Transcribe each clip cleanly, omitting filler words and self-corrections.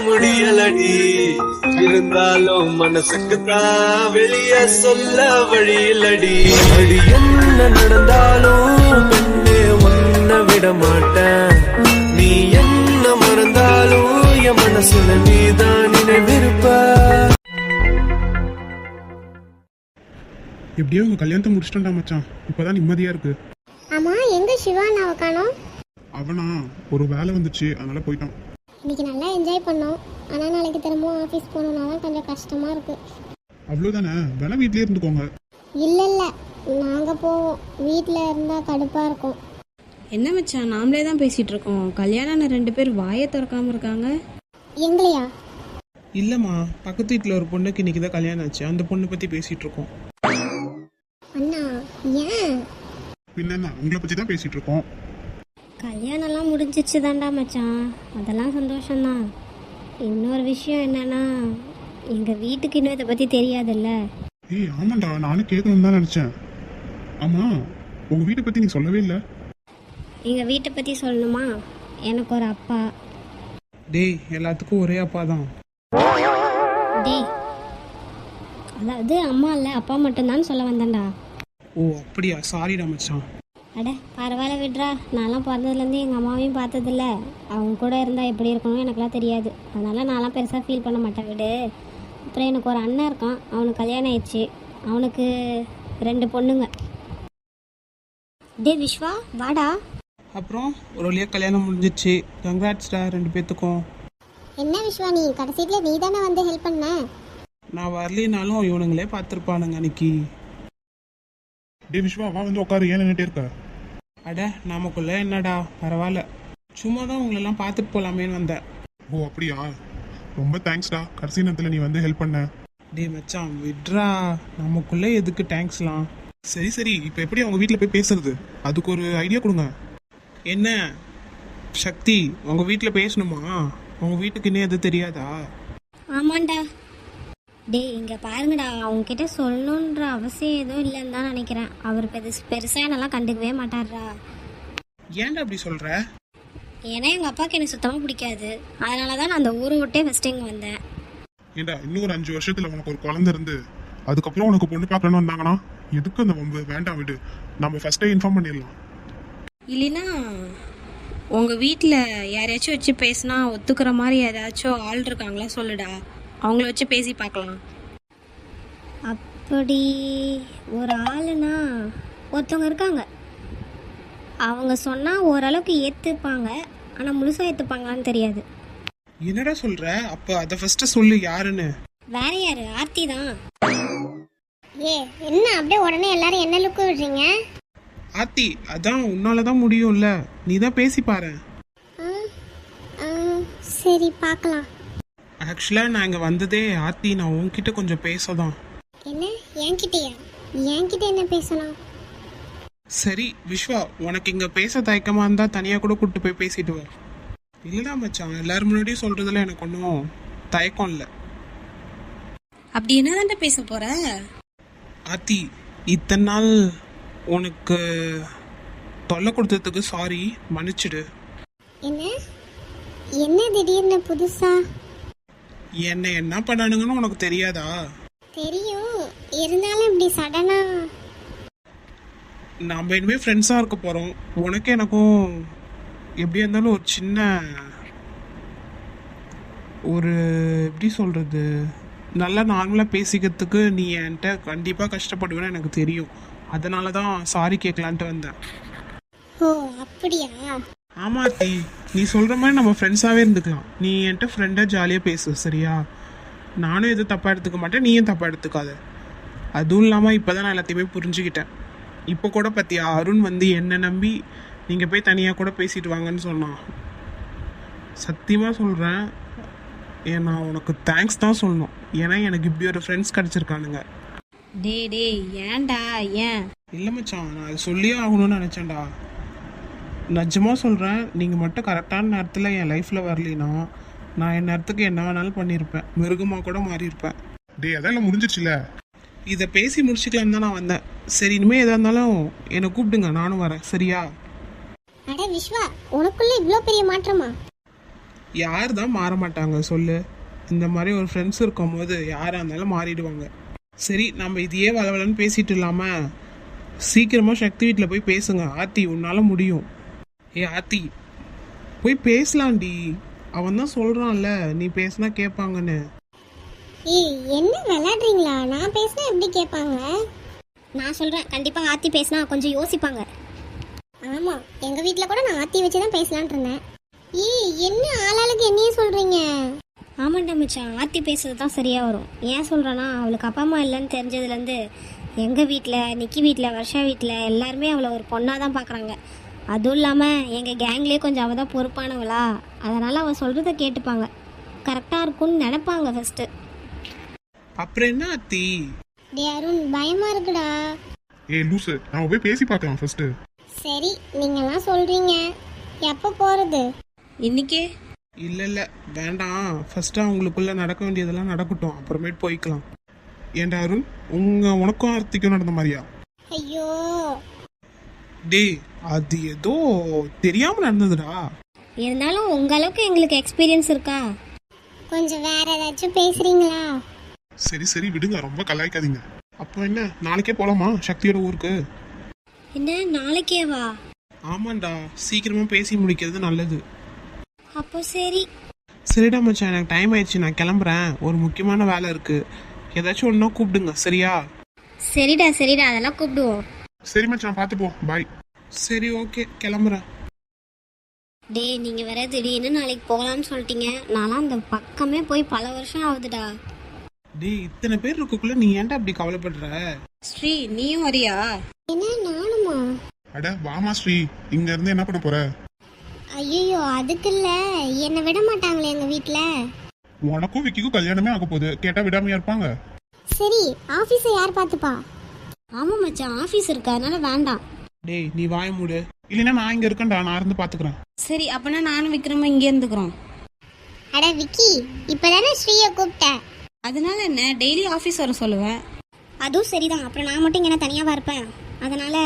முடியலடி, இருந்தாலும் மனசுக்கு தான் வெளிய சொல்ல வழியிலடி. அடி என்ன நடந்தாலும் பெண்ணே ஒன்ன விட மாட்டேன், நீ என்ன மறந்தாலும் என் மனசுல நீதான் நினைவிருப்ப. எப்படியோ உங்க கல்யாணத்தை முடிச்சிட்டா மச்சான், இப்பதான் நிம்மதியா இருக்கு. ஆமா, எங்க சிவா நான் காணோம்? அவனா ஒரு வேலை வந்துச்சு, அதனால போயிட்டான். இன்னைக்கு நல்லா என்ஜாய் பண்ணோம், ஆனா நாளைக்கு திரும்பவும் ஆஃபீஸ் போகணும்னா தான் கொஞ்சம் கஷ்டமா இருக்கு. அவ்வளோதானே, வேலை வீட்லயே இருந்துக்கோங்க. இல்ல நாங்க போவோம், வீட்ல இருந்தா கடுப்பா இருக்கும். என்ன மச்சான், நாமளே தான் பேசிட்டு இருக்கோம், கல்யாணம் 2 பேர் வாயை திறக்காம இருக்காங்க. எங்களையா? இல்லம்மா, பக்கத்து வீட்டில் ஒரு பொண்ணுக்கு இன்னைக்கு தான் கல்யாணம் ஆச்சு, அந்த பொண்ணு பத்தி பேசிட்டு இருக்கோம். அண்ணா ஏன்? பின்ன உங்களை பத்தி தான் பேசிட்டு இருக்கோம். கல்யாணம்லாம் முடிஞ்சிச்சு தாண்டா மச்சான், அதெல்லாம் சந்தோஷம்தான். இன்னொரு விஷயம் என்னன்னா, எங்க வீட்டுக்கு இன்னும் இதை பத்தி தெரியாதுல்ல. ஏய் ஆமாண்டா, நானும் கேட்கணும்னு தான் நினைச்சேன். ஆமா, உங்க வீட்டை பத்தி நீ சொல்லவே இல்லை. எங்க வீட்டை பத்தி சொல்லணுமா? எனக்கு ஒரு அப்பா. டேய், எல்லாத்துக்கும் ஒரே அப்பா தான். டேய், அதாவது அம்மா இல்லை அப்பா மட்டும்தான் சொல்ல வந்தேன்டா. ஓ அப்படியா, சாரிடா மச்சான். அட பரவாயில்ல விட்றா, நான்லாம் பிறந்ததுலேருந்து எங்கள் அம்மாவையும் பார்த்ததில்ல, அவங்க கூட இருந்தால் எப்படி இருக்கணும் எனக்குலாம் தெரியாது, அதனால் நான்லாம் பெருசாக ஃபீல் பண்ண மாட்டேன், விடு. அப்புறம் எனக்கு ஒரு அண்ணன் இருக்கான், அவனுக்கு கல்யாணம் ஆயிடுச்சு, அவனுக்கு 2 பொண்ணுங்க. டே விஸ்வா வாடா. அப்புறம் ஒரு வழியாக கல்யாணம் முடிஞ்சிச்சு, கங்க்ராட்ஸ்டா 2 பேத்துக்கும். என்ன விஸ்வா, நீ கடைசியில் நீ தானே வந்து ஹெல்ப் பண்ண? நான் வரலினாலும் இவனுங்களே பார்த்துருப்பானுங்க அன்னைக்கு. டே விஸ்வா, வா வந்து உட்காரு, ஏன் நின்னுட்டே இருக்க? அட நமக்குள்ள என்னடா, பரவாயில்ல, சும்மா தான் உங்களெல்லாம் பார்த்துட்டு போகலாமேன்னு வந்தேன். ஓ அப்படியா, ரொம்ப தேங்க்ஸ்டா, கடைசி நேரத்தில் நீ வந்து ஹெல்ப் பண்ண. டே மச்சான் விட்றா, நமக்குள்ள எதுக்கு தேங்க்ஸ்லாம். சரி சரி, இப்போ எப்படி அவங்க வீட்டில் போய் பேசுறது, அதுக்கு ஒரு ஐடியா கொடுங்க. என்ன சக்தி, உங்கள் வீட்டில் பேசணுமா? உங்கள் வீட்டுக்கு இன்னும் எது தெரியாதா? ஆமாண்டா. டே இங்கே பாருங்கடா, அவங்ககிட்ட சொல்லணுன்ற அவசியம் எதுவும் இல்லைன்னு தான் நினைக்கிறேன். அவர் பெருசாக என்னெல்லாம் கண்டுக்கவே மாட்டார்ரா. ஏன்டா அப்படி சொல்கிற? ஏன்னா எங்கள் அப்பாவுக்கு எனக்கு சுத்தமாக பிடிக்காது, அதனால தான் நான் அந்த ஊரை விட்டே ஃபஸ்ட்டு இங்கே வந்தேன். ஏண்டா, இன்னும் ஒரு 5 வருஷத்துல உனக்கு ஒரு குழந்தை இருந்து அதுக்கப்புறம் உனக்கு பொண்ணு பார்க்கணும்னு வந்தாங்கன்னா எதுக்கு அந்த வம்பு? வேண்டாம் விடு, நம்ம ஃபர்ஸ்டே இன்ஃபார்ம் பண்ணிடலாம். இல்லைன்னா உங்கள் வீட்டில் யாரையாச்சும் வச்சு பேசினா ஒத்துக்கிற மாதிரி ஏதாச்சும் ஆள் இருக்காங்களா சொல்லுடா, அவங்கள வச்சு பேசி பார்க்கலாம். அப்படி ஒரு ஆளுனா ஒருத்தவங்க இருக்காங்க, அவங்க சொன்னால் ஓரளவுக்கு ஏற்றுப்பாங்க, ஆனால் முழுசாக ஏற்றுப்பாங்களான்னு தெரியாது. என்னடா சொல்கிற? அப்போ அதை ஃபஸ்ட்டு சொல்லு, யாருன்னு. வேற யாரு? ஆர்த்தி தான். ஏ என்ன அப்படியே உடனே எல்லாரும் என்ன லுக்கு விடுறீங்க? ஆத்தி, அதான் உன்னால தான் முடியும்ல, நீ தான் பேசி பாரு. சரி பார்க்கலாம். ஆக்சுவலாக நான் இங்கே வந்ததே ஆத்தி, நான் உன்கிட்ட கொஞ்சம் பேசதான். என்ன என்கிட்டயா? என்கிட்ட என்ன பேசணும்? சரி விஸ்வா, உனக்கு இங்கே பேச தயக்கமாக இருந்தால் தனியாக கூட கூப்பிட்டு போய் பேசிட்டு வா. இல்லைடா மச்சான், எல்லாரும் முன்னாடியும் சொல்கிறதுல எனக்கு ஒன்றும் தயக்கம் இல்லை. அப்படி என்னதான்டா பேச போற? ஆத்தி, இத்தனை நாள் உனக்கு தொல்லை கொடுத்ததுக்கு சாரி, மன்னிச்சிடு. என்ன என்ன திடீர்னு புதுசா? என்னை என்ன பண்ணானுங்கன்னு உனக்கு தெரியாதா? தெரியும், இருந்தாலும் இப்படி சடனா. நம்ம இனிமேல் ஃப்ரெண்ட்ஸாக இருக்க போகிறோம், உனக்கு எனக்கும் எப்படியா இருந்தாலும் ஒரு சின்ன ஒரு எப்படி சொல்கிறது, நல்லா நார்மலாக பேசிக்கிறதுக்கு நீ என்கிட்ட கண்டிப்பாக கஷ்டப்படுவேன்னு எனக்கு தெரியும், அதனால தான் சாரி கேட்கலான்ட்டு வந்தேன். ஓ அப்படியா? ஆமா டி, நீ சொல்கிற மாதிரி நம்ம ஃப்ரெண்ட்ஸாகவே இருந்துக்கலாம். நீ என்கிட்ட ஃப்ரெண்டாக ஜாலியாக பேசு சரியா? நானும் எதுவும் தப்பாக எடுத்துக்க மாட்டேன், நீயும் தப்பாக எடுத்துக்காத. அதுவும் இல்லாமல் இப்போ தான் நான் எல்லாத்தையுமே புரிஞ்சுக்கிட்டேன். இப்போ கூட பார்த்தியா, அருண் வந்து என்னை நம்பி நீங்கள் போய் தனியாக கூட பேசிட்டு வாங்கன்னு சொன்னான். சத்தியமாக சொல்கிறேன், நான் உனக்கு தேங்க்ஸ் தான் சொல்லணும், ஏன்னா எனக்கு இப்படி ஒரு ஃப்ரெண்ட்ஸ் கிடச்சிருக்கானுங்க. டே ஏன்டா? ஏன் இல்லை மச்சான், நான் அதை சொல்லியே ஆகணும்னு நினச்சேன்டா. நிஜமாக சொல்கிறேன், நீங்கள் மட்டும் கரெக்டான நேரத்தில் என் லைஃப்பில் வரலினா நான் என் நேரத்துக்கு என்ன வேணாலும் பண்ணியிருப்பேன், மிருகமாக கூட மாறியிருப்பேன். டே அதெல்லாம் முடிஞ்சிருச்சுல, இதை பேசி முடிச்சுக்கலான்னு தான் நான் வந்தேன். சரி, இனிமேல் எதாக இருந்தாலும் என்னை கூப்பிடுங்க, நானும் வரேன் சரியா? அட விஸ்வா, உனக்குள்ள இவ்வளோ பெரிய மாற்றமா? யார் தான் மாற மாட்டாங்க சொல்லு? இந்த மாதிரி ஒரு ஃப்ரெண்ட்ஸ் இருக்கும்போது யாராக இருந்தாலும் மாறிடுவாங்க. சரி, நம்ம இதையே வளவலன்னு பேசிட்டு இல்லாம சீக்கிரமா சக்தி வீட்டில் போய் பேசுங்க. ஆர்த்தி, உன்னால முடியும். ஏ ஆர்த்தி, போய் பேசலாம்டி. அவன் தான் சொல்றான்ல நீ பேசினா கேட்பாங்கன்னு. ஏய், என்ன விளையாடுறீங்களா? நான் பேசினா எப்படி கேட்பாங்க? நான் சொல்கிறேன், கண்டிப்பாக ஆர்த்தி பேசினா கொஞ்சம் யோசிப்பாங்க. ஆமாம், எங்கள் வீட்டில் கூட நான் ஆர்த்தி வச்சு தான் பேசலான் இருந்தேன். ஏய், என்ன ஆளாளுக்கு என்னையே சொல்கிறீங்க? ஆமாண்டா மச்சான், ஆர்த்தி பேசுறது தான் சரியாக வரும். ஏன் சொல்கிறேன்னா, அவளுக்கு அப்பா அம்மா இல்லைன்னு தெரிஞ்சதுலேருந்து எங்கள் வீட்டில், நிக்கி வீட்டில், வர்ஷா வீட்டில் எல்லாருமே அவளை ஒரு பொண்ணாக தான் பார்க்குறாங்க. அதுவும் இல்லாமல் எங்கள் கேங்லேயே கொஞ்சம் அவள் தான் பொறுப்பானவளா, அதனால் அவள் சொல்கிறத கேட்டுப்பாங்க, கரெக்டாக இருக்கும்னு நினைப்பாங்க ஃபஸ்ட்டு. அப்புறம் என்ன ஆர்த்தி? டே அருண், பயமாக இருக்குடா. ஏய் லூசு, நம்ம போய் பேசி பார்க்கலாம் ஃபர்ஸ்ட். சரி, நீங்களாம் சொல்கிறீங்க, எப்போ போகிறது? இன்னைக்கே இல்லை இல்லை, வேண்டாம். ஃபர்ஸ்ட்டு அவங்களுக்குள்ள நடக்க வேண்டியதெல்லாம் நடக்கட்டும், அப்புறமேட்டு போய்க்கலாம். ஏன்டா அருண், உனக்கும் ஆர்த்திக்கும் நடந்த மாதிரியா? ஐயோ, டேய், அது ஏதோ தெரியாம நடந்ததுடா. இருந்தாலும் உங்க அளவுக்கு எங்களுக்கு எக்ஸ்பீரியன்ஸ் இருக்கா? கொஞ்சம் வேற ஏதாச்சும் பேசுறீங்களா? சரி சரி விடுங்க, ரொம்ப கலாய்க்காதீங்க. அப்போ என்ன, நாளைக்கே போலாமா சக்தியோட ஊருக்கு? என்ன, நாளைக்கேவா? ஆமாண்டா, சீக்கிரமா பேசி முடிக்கிறது நல்லது. அப்போ சரி. சரிடா மச்சான், எனக்கு டைம் ஆயிடுச்சு, நான் கிளம்புறேன். ஒரு முக்கியமான வேலை இருக்கு. ஏதாச்சும் ஒன்றா கூப்பிடுங்க, சரியா? சரிடா சரிடா, அதெல்லாம் கூப்பிடுவோம். சரி மச்சான், பார்த்து போ, பாய். சரி, ஓகே, கிளம்புறேன். டே, நீங்க வேற திடீர்னு நாளைக்கு போகலான்னு சொல்லிட்டீங்க. நான்லாம் அந்த பக்கமே போய் பல வருஷம் ஆகுதுடா. டேய், இத்தனை பேர் இருக்கக்குள்ள நீ ஏன்டா அப்படி கவலைப்படுற? ஸ்ரீ, நீயும் வரியா? என்ன, நானுமா? அட வாமா ஸ்ரீ, இங்க இருந்து என்ன பண்ண போற? ஐயோ, அதுக்கு இல்ல, என்னை விட மாட்டாங்களே எங்க வீட்ல. உனக்கும் விக்கிக்கும் கல்யாணமே ஆக போகுது, கேட்டா விடாமையா இருப்பாங்க? சரி, ஆபீஸை யார் பார்த்துப்பா? ஆமா மச்சான், ஆபீஸ் இருக்கு, அதனால வேண்டாம். டேய், நீ வாய மூடு. இல்லைன்னா நான் இங்க இருக்கேன்டா, நான் இருந்து பாத்துக்கிறேன். சரி, அப்பனா நானும் விக்ரமும் இங்கே இருந்துக்கிறோம். அட விக்கி, இப்பதானே ஸ்ரீயை கூப்பிட்ட. அதனால என்ன, டெய்லி ஆஃபீஸ் வர சொல்லுவேன். அதுவும் சரிதான், அப்புறம் நான் மட்டும் இங்கே தனியாக இருப்பேன். அதனால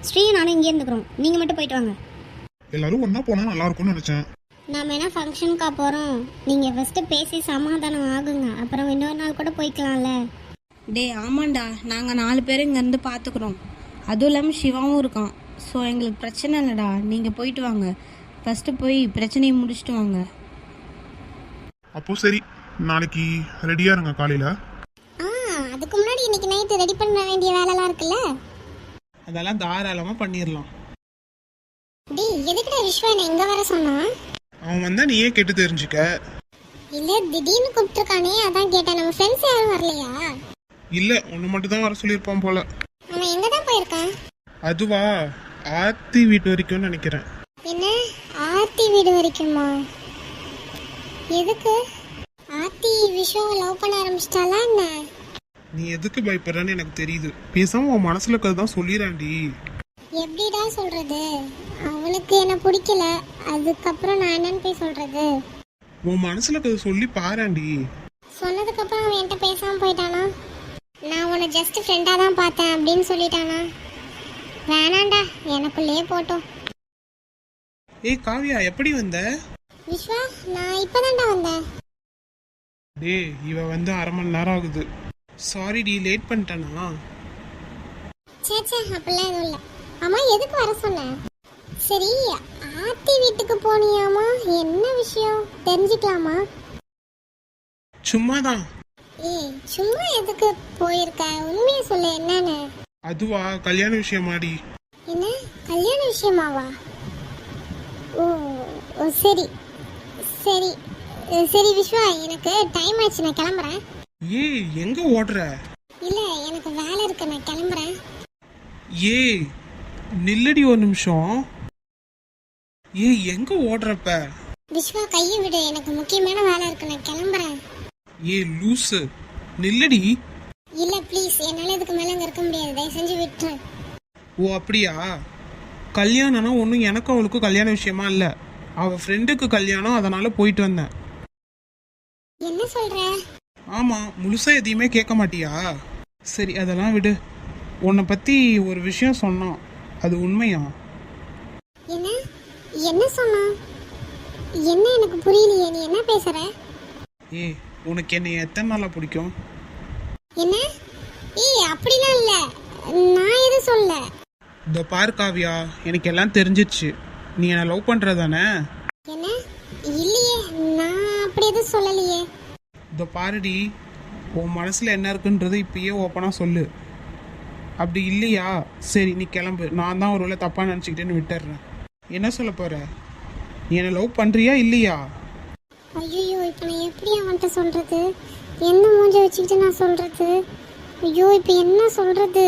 ஸ்ரீயும் நானும் இங்கே இருந்துக்கிறோம், நீங்கள் மட்டும் போயிட்டு வாங்க. எல்லாரும் ஒன்னா போனா நல்லா இருக்கும்னு நினைச்சேன். நாம என்ன ஃபங்க்ஷனுக்கா போகிறோம்? நீங்கள் ஃபஸ்ட்டு பேசி சமாதானம் ஆகுங்க, அப்புறம் இன்னொரு நாள் கூட போய்க்கலாம்ல. டே ஆமாண்டா, நாங்கள் 4 பேர் இங்கேருந்து பார்த்துக்குறோம். அதுவும் இல்லாமல் சிவாவும் இருக்கான். ஸோ எங்களுக்கு பிரச்சனை இல்லைடா, நீங்கள் போயிட்டு வாங்க. ஃபஸ்ட்டு போய் பிரச்சனையை முடிச்சுட்டு வாங்க. அப்போ சரி, நாளைக்கு ரெடியா இருங்க காலையில. அதுக்கு முன்னாடி இன்னைக்கு நைட்டு ரெடி பண்ண வேண்டிய வேலைலாம் இருக்குல்ல. அதெல்லாம் தாராளமா பண்ணிடலாம். டேய், எதுக்குடா விஸ்வா என்ன இங்கே வர சொன்னா? அவன் வந்தா நீயே கேட்டு தெரிஞ்சுக்க. இல்லை, திடீர்னு கூப்பிட்டுருக்கானே, அதான் கேட்டேன். நம்ம ஃப்ரெண்ட்ஸ் யாரும் வரலையா? இல்ல, ஒன்று மட்டும் தான் வர சொல்லியிருப்பான் போல. அவன் எங்கே தான் போயிருக்கான்? அதுவா, ஆர்த்தி வீட்டு வரைக்கும்னு நினைக்கிறேன். என்ன, ஆர்த்தி வீடு வரைக்குமா? எதுக்கு? ஆர்த்தி விஷயம் லவ் பண்ண ஆரம்பிச்சிட்டாளா என்ன? நீ எதுக்கு பயப்படுறன்னு எனக்கு தெரியுது. பேசாம உன் மனசுல இருக்கிறதான் சொல்லிடாண்டி. எப்படிடா சொல்றது? அவனுக்கு என்ன பிடிக்கல, அதுக்கப்புறம் நான் என்னன்னு போய் சொல்றது? உன் மனசுல இருக்கிறத சொல்லி பாராண்டி. சொன்னதுக்கு அப்புறம் அவன் என்கிட்ட பேசாம போயிட்டானா? நான் உன்னை ஜஸ்ட் ஃப்ரெண்டா தான் பார்த்தேன் அப்படின்னு சொல்லிட்டானா? வேணாண்டா, எனக்குள்ளேயே போட்டோம். ஏய் காவியா, எப்படி வந்த? விஸ்வா, நான் இப்பதான்டா வந்தேன். டேய், இவ வந்து 1/2 மணி நேரம் ஆகுது. சாரி டி, லேட் பண்ணிட்டேனா? சே அப்படிலாம் எதுவும் இல்லை. அம்மா, எதுக்கு வர சொன்னேன்? சரி, ஆர்த்தி வீட்டுக்கு போனியாமா? என்ன விஷயம் தெரிஞ்சுக்கலாமா? சும்மாதான். ஏய், சும்மா எதுக்கு போயிருக்க? உண்மையை சொல்லு, என்னன்னு? அதுவா, கல்யாண விஷயமாடி. என்ன, கல்யாண விஷயமாவா? ஓ ஓ, சரி சரி சரி விஸ்வா, எனக்கு டைம் ஆயிடுச்சு, நான் கிளம்புறேன். ஏய், எங்க ஓடுற? இல்லை, எனக்கு வேலை இருக்கு, நான் கிளம்புறேன். ஏய், நில்லடி ஒரு நிமிஷம். ஏய், எங்க ஓடுறப்ப? விஸ்வா, கையை விடு, எனக்கு முக்கியமான வேலை இருக்கு, நான் கிளம்புறேன். ஏய் லூசு, நில்லடி. இல்லை ப்ளீஸ், என்னால் இதுக்கு மேலே இங்கே இருக்க முடியாது, தயவு செஞ்சு விட்டுரு. ஓ அப்படியா? கல்யாணம்னா ஒன்றும் எனக்கும் அவளுக்கும் கல்யாண விஷயமா இல்லை. அவள் ஃப்ரெண்டுக்கு கல்யாணம், அதனால போயிட்டு வந்தேன். என்ன சொல்ற? ஆமாம், முழுசாக எதையுமே கேட்க மாட்டியா? சரி, அதெல்லாம் விடு. உன்னை பற்றி ஒரு விஷயம் சொன்னான், அது உண்மையா? என்ன என்ன சொன்னா? என்ன எனக்கு புரியலையே, நீ என்ன பேசுற? ஏய் உனக்கு என்னை எத்தனை நாளாக பிடிக்கும்? என்ன? ஏய் அப்படிலாம் இல்ல, நான் எதுவும் சொல்ல. இந்த பாரு காவியா, எனக்கு எல்லாம் தெரிஞ்சிச்சு. நீ என்னை லவ் பண்ணுறதானே? என்ன? இல்லையே, நான் அப்படி எதுவும் சொல்லலையே. இந்த பாருடி, உன் மனசில் என்ன இருக்குன்றது இப்பயே ஓப்பனாக சொல்லு. அப்படி இல்லையா சரி நீ கிளம்பு, நான் தான் ஒரு வேளை தப்பாக நினச்சிக்கிட்டேன்னு விட்டுடுறேன். என்ன சொல்ல போகிற? நீ என்னை லவ் பண்ணுறியா இல்லையா? ஐயோ, இப்போ நான் எப்படி அவன்கிட்ட சொல்றது? என்ன மூஞ்ச வச்சுக்கிட்டு நான் சொல்றது? ஐயோ, இப்போ என்ன சொல்றது?